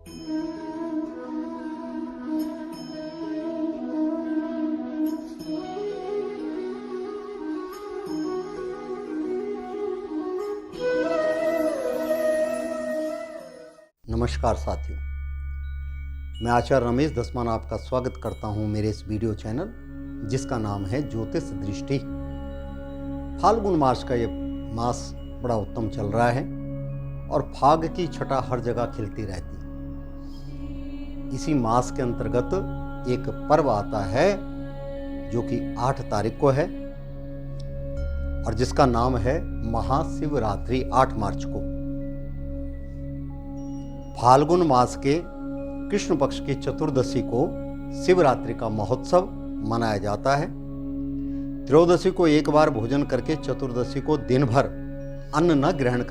नमस्कार साथियों, मैं आचार्य रमेश दसमान आपका स्वागत करता हूं मेरे इस वीडियो चैनल जिसका नाम है ज्योतिष दृष्टि। फाल्गुन मास का ये मास बड़ा उत्तम चल रहा है और फाग की छटा हर जगह खिलती रहती है। इसी मास के अंतर्गत एक पर्व आता है जो कि 8 तारीख को है और जिसका नाम है महाशिवरात्रि। 8 मार्च को फाल्गुन मास के कृष्ण पक्ष की चतुर्दशी को शिवरात्रि का महोत्सव मनाया जाता है। त्रयोदशी को एक बार भोजन करके चतुर्दशी को दिन भर अन्न न ग्रहण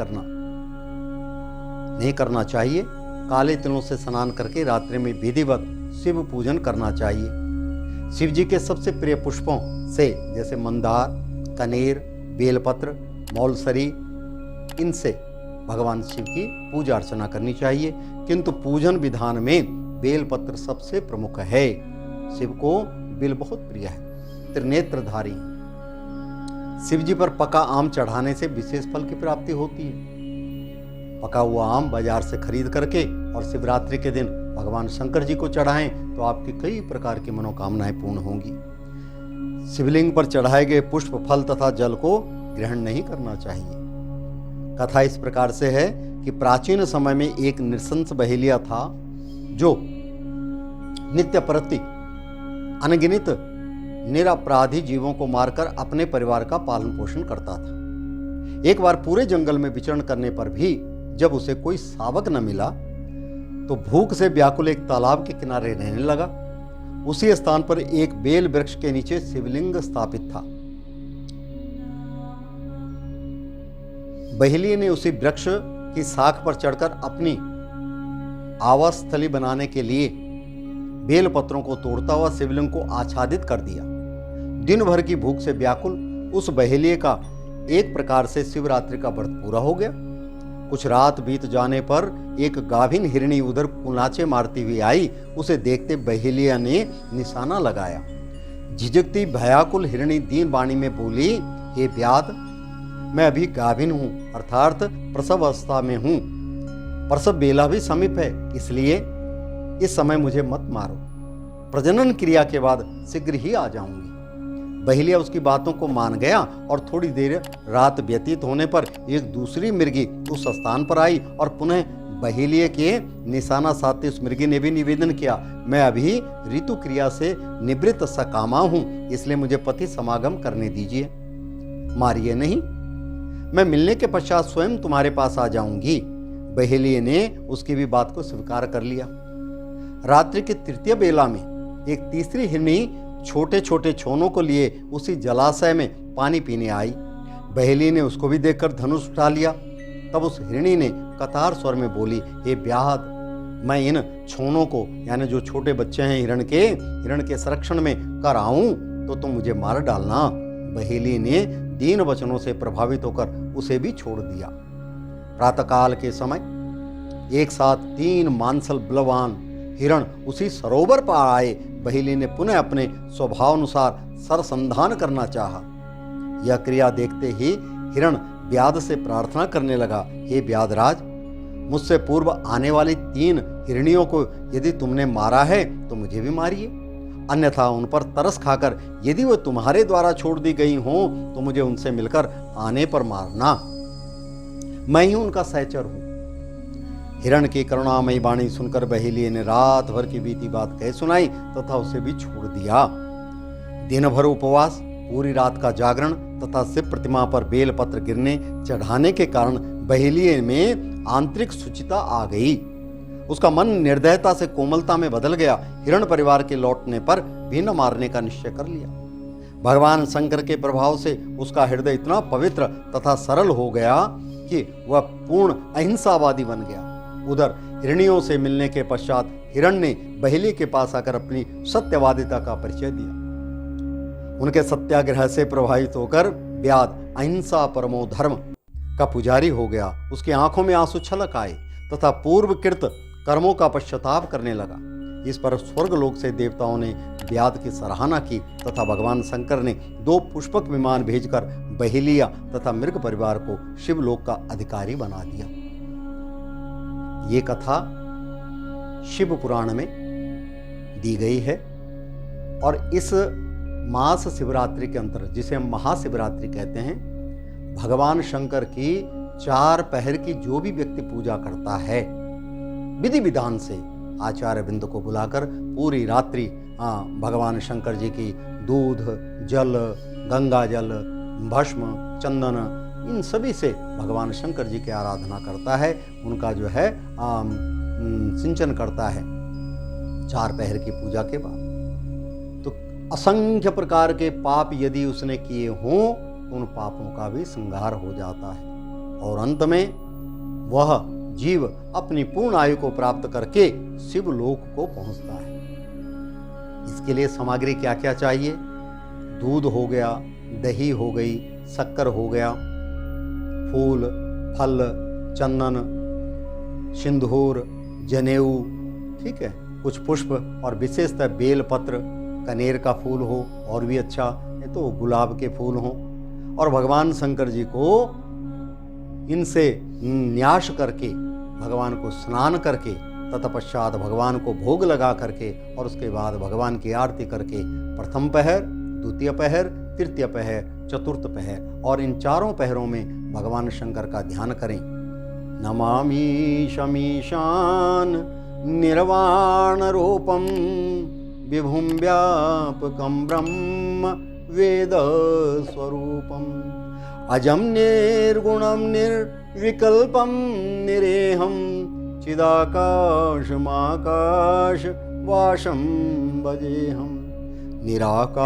नहीं करना चाहिए। काले तिलों से स्नान करके रात्रि में विधिवत शिव पूजन करना चाहिए। शिव जी के सबसे प्रिय पुष्पों से जैसे मंदार, कनेर, बेलपत्र, मौलसरी, इनसे भगवान शिव की पूजा अर्चना करनी चाहिए। किंतु पूजन विधान में बेलपत्र सबसे प्रमुख है। शिव को बेल बहुत प्रिय है, त्रिनेत्रधारी। शिव जी पर पका आम चढ़ाने से विशेष फल की प्राप्ति होती है। पका हुआ आम बाजार से खरीद करके और शिवरात्रि के दिन भगवान शंकर जी को चढ़ाएं तो आपकी कई प्रकार की मनोकामनाएं पूर्ण होंगी। शिवलिंग पर चढ़ाए गए पुष्प, फल तथा जल को ग्रहण नहीं करना चाहिए। कथा इस प्रकार से है कि प्राचीन समय में एक नृशंस बहेलिया था जो नित्य प्रति अनगिनत निरपराधी जीवों को मारकर अपने परिवार का पालन पोषण करता था। एक बार पूरे जंगल में विचरण करने पर भी जब उसे कोई शावक न मिला तो भूख से व्याकुल एक तालाब के किनारे रहने लगा। उसी स्थान पर एक बेल वृक्ष के नीचे शिवलिंग स्थापित था। बहेलिये ने उसी वृक्ष की शाख पर चढ़कर अपनी आवास स्थली बनाने के लिए बेल पत्रों को तोड़ता हुआ शिवलिंग को आच्छादित कर दिया। दिन भर की भूख से व्याकुल उस बहेलिये का एक प्रकार से शिवरात्रि का व्रत पूरा हो गया। कुछ रात बीत जाने पर एक गाभिन हिरणी उधर कुलाचे मारती हुई आई। उसे देखते बहेलिया ने निशाना लगाया। झिझकती भयाकुल हिरणी दीन वाणी में बोली, हे व्याध, मैं अभी गाभिन हूं, अर्थात प्रसव अवस्था में हूं। प्रसव बेला भी समीप है, इसलिए इस समय मुझे मत मारो। प्रजनन क्रिया के बाद शीघ्र ही आ जाऊंगी। बहेलिया उसकी बातों को मान गया और थोड़ी देर रात व्यतीत होने पर एक दूसरी मिर्गी उस स्थान पर आई और पुनः बहेलिये के निशाना साधते उस मिर्गी ने भी निवेदन किया, मैं अभी ऋतु क्रिया से निवृत्त सकामा हूं, इसलिए मुझे पति समागम करने दीजिए, मारिए नहीं। मैं मिलने के पश्चात स्वयं तुम्हारे पास आ जाऊंगी। बहेलिये ने उसकी भी बात को स्वीकार कर लिया। रात्रि के तृतीय बेला में एक तीसरी हिरणी छोटे छोटे छोनों को लिए उसी जलाशय में पानी पीने आई। बहेलिये ने उसको भी देखकर धनुष उठा लिया। तब उस हिरणी ने कतार स्वर में बोली, हे व्याध, मैं इन छोनों को यानी जो छोटे बच्चे हैं हिरण के संरक्षण में कर आऊं तो तुम मुझे मार डालना। बहेलिये ने दीन वचनों से प्रभावित होकर उसे भी छोड़ दिया। प्रातःकाल के समय एक साथ 3 मांसल बलवान हिरण उसी सरोवर पर आए। बहेलिये ने पुनः अपने स्वभाव अनुसार सरसंधान करना चाहा। यह क्रिया देखते ही हिरण व्याध से प्रार्थना करने लगा, हे व्याधराज, मुझसे पूर्व आने वाली 3 हिरणियों को यदि तुमने मारा है तो मुझे भी मारिए, अन्यथा उन पर तरस खाकर यदि वो तुम्हारे द्वारा छोड़ दी गई हों तो मुझे उनसे मिलकर आने पर मारना। मैं ही उनका सहचर हूं। हिरण की करुणामयी वाणी सुनकर बहेलिये ने रात भर की बीती बात कह सुनाई तथा उसे भी छोड़ दिया। दिन भर उपवास, पूरी रात का जागरण तथा शिव प्रतिमा पर बेल पत्र गिरने चढ़ाने के कारण बहेलिये में आंतरिक शुचिता आ गई। उसका मन निर्दयता से कोमलता में बदल गया। हिरण परिवार के लौटने पर भी न मारने का निश्चय कर लिया। भगवान शंकर के प्रभाव से उसका हृदय इतना पवित्र तथा सरल हो गया कि वह पूर्ण अहिंसावादी बन गया। उधर हिरणियों से मिलने के पश्चात हिरण ने बहेलिये के पास आकर अपनी सत्यवादिता का परिचय दिया। उनके सत्याग्रह से प्रभावित होकर व्याध अहिंसा परमो धर्म का पुजारी हो गया। उसकी आंखों में आंसू छलक आए तथा पूर्वकृत कर्मों का पश्चाताप करने लगा। इस पर स्वर्गलोक से देवताओं ने व्याध की सराहना की तथा भगवान शंकर ने 2 पुष्पक विमान भेजकर बहेलिया तथा मृग परिवार को शिवलोक का अधिकारी बना दिया। ये कथा शिव पुराण में दी गई है और इस मास शिवरात्रि के अंतर्गत, जिसे हम महाशिवरात्रि कहते हैं, भगवान शंकर की 4 पहर की जो भी व्यक्ति पूजा करता है, विधि विधान से आचार्य बिंद को बुलाकर पूरी रात्रि भगवान शंकर जी की दूध, जल, गंगा जल, भस्म, चंदन, इन सभी से भगवान शंकर जी की आराधना करता है, उनका जो है सिंचन करता है 4 पहर की पूजा के बाद। तो असंख्य प्रकार के पाप यदि उसने किए हों तो उन पापों का भी संहार हो जाता है और अंत में वह जीव अपनी पूर्ण आयु को प्राप्त करके शिवलोक को पहुंचता है। इसके लिए सामग्री क्या क्या चाहिए? दूध हो गया, दही हो गई, शक्कर हो गया, फूल, फल, चंदन, सिंदूर, जनेऊ, ठीक है, कुछ पुष्प और विशेषतः बेल पत्र, कनेर का फूल हो और भी अच्छा है तो गुलाब के फूल हो, और भगवान शंकर जी को इनसे न्यास करके, भगवान को स्नान करके, तत्पश्चात भगवान को भोग लगा करके और उसके बाद भगवान की आरती करके प्रथम पहर, द्वितीय पहर, तृतीय पहर, चतुर्थ पहर और इन 4 पहरों में भगवान शंकर का ध्यान करें। नमामि शमीशान निर्वाण रूपम विभुं व्यापकं ब्रह्म वेद स्वरूपम अजं निर्गुणं निर्विकल्पं निरेहं चिदाकाशमाकाश वासं भजेऽहं निराकारमौकारमूलं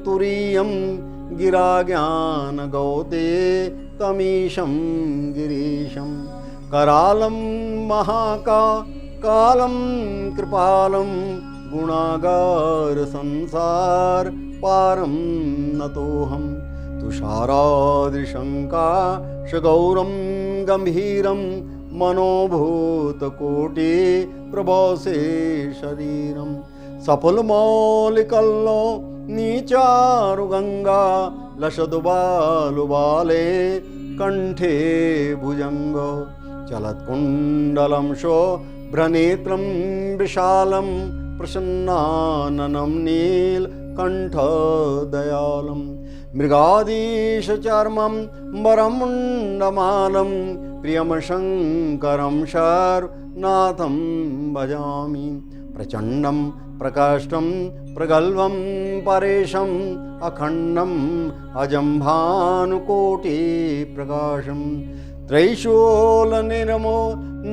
तुरीयं गिराज्ञानगौते तमीशं गिरीशं करालं महाकालं कृपालं गुणागार संसार पारं नतोऽहं तुषारादिशंका शगौरं गंभीरं मनोभूतकोटि प्रभासे शरीरं सफलमौलिकल्लो नीचारुगंगा लसदुबालुबाले कंठे भुजंग चलत्कुण्डलं शोभ्रनेत्रं विशालं प्रसन्नाननं नीलकण्ठदयालं मृगाधीशचर्मं वरमुण्डमालं प्रियं शङ्करं शर्वनाथं भजामि प्रचण्डं प्रकाष्ठं प्रगल्भं परेशम् अखण्डम् अजं भानुकोटिप्रकाशं त्रैशूलनिर्मो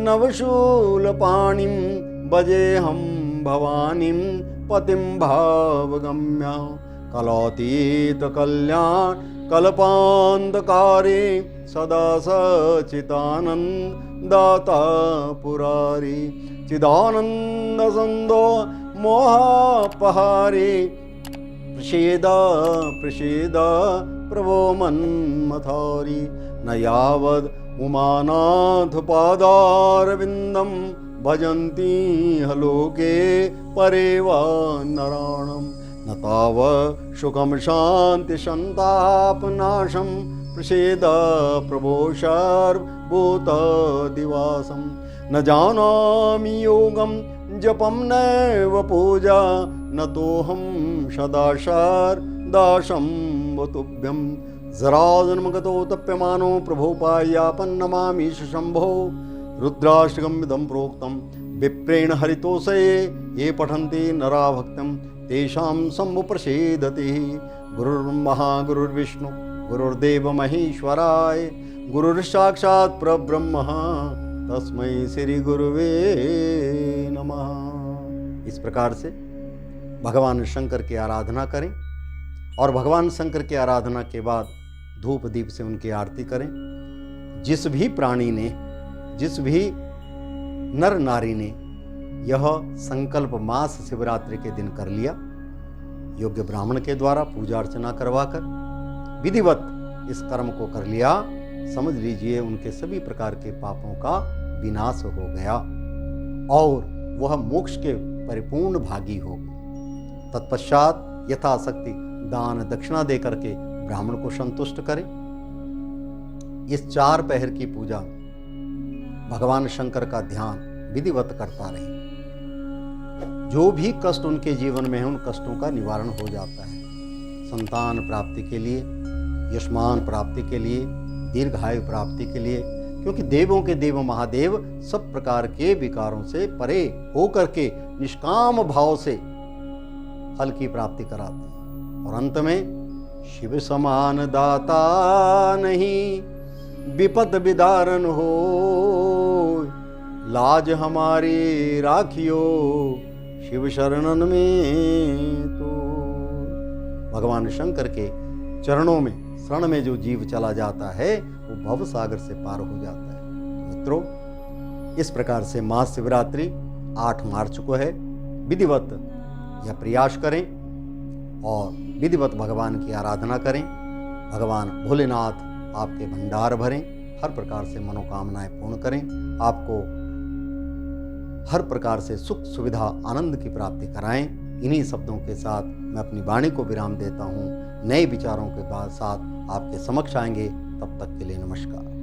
नवशूलपाणिं भजेऽहं भवानीं पतिं भावगम्या कलातीतकल्याण कल्पान्धकारे सदा सच्चिदानन्ददाता पुरारी चिदानन्दसन्दो मोहापहारे प्रसीद प्रभो मन्मथारी न यावद् उमानाथ पादारविन्दं भजन्ति लोके परे वा नराणं न ताव सुखं शान्ति सन्तापनाशं प्रसीद प्रभो सर्वभूतदिवासं न जानामि योगं जपं नैव पूजा न तोऽहं सदा दाशं वतुभ्यं जराजन्मगतो तप्यमानो प्रभोपायापं नमामि शम्भो रुद्राष्टकमिदं प्रोक्तं विप्रेण हरितोषये ये पठन्ति नरा भक्तं तेषां सम्प्रसीदति गुरुर्ब्रह्मा गुरुर्विष्णु गुरुर्देव महेश्वराय गुरुर्साक्षात् परब्रह्म तस्मै श्री गुरुवे नमः। इस प्रकार से भगवान शंकर की आराधना करें और भगवान शंकर की आराधना के बाद धूप दीप से उनकी आरती करें। जिस भी प्राणी ने, जिस भी नर नारी ने यह संकल्प मास शिवरात्रि के दिन कर लिया, योग्य ब्राह्मण के द्वारा पूजा अर्चना करवाकर विधिवत इस कर्म को कर लिया, समझ लीजिए उनके सभी प्रकार के पापों का विनाश हो गया और वह मोक्ष के परिपूर्ण भागी हो गए। तत्पश्चात यथाशक्ति दान दक्षिणा दे करके ब्राह्मण को संतुष्ट करें। इस 4 पहर की पूजा भगवान शंकर का ध्यान विधिवत करता रहे। जो भी कष्ट उनके जीवन में है उन कष्टों का निवारण हो जाता है। संतान प्राप्ति के लिए, यशमान प्राप्ति के लिए, दीर्घायु प्राप्ति के लिए, क्योंकि देवों के देव महादेव सब प्रकार के विकारों से परे होकर के निष्काम भाव से फल की प्राप्ति कराते हैं। और अंत में शिव समान दाता नहीं विपद विदारण हो, लाज हमारी राखियो शिव शरणन में। तो भगवान शंकर के चरणों में शरण में जो जीव चला जाता है वो भव सागर से पार हो जाता है। मित्रों, इस प्रकार से महाशिवरात्रि 8 मार्च को है। विधिवत यह प्रयास करें और विधिवत भगवान की आराधना करें। भगवान भोलेनाथ आपके भंडार भरें, हर प्रकार से मनोकामनाएं पूर्ण करें, आपको हर प्रकार से सुख सुविधा आनंद की प्राप्ति कराएं। इन्हीं शब्दों के साथ मैं अपनी वाणी को विराम देता हूँ। नए विचारों के साथ आपके समक्ष आएंगे। तब तक के लिए नमस्कार।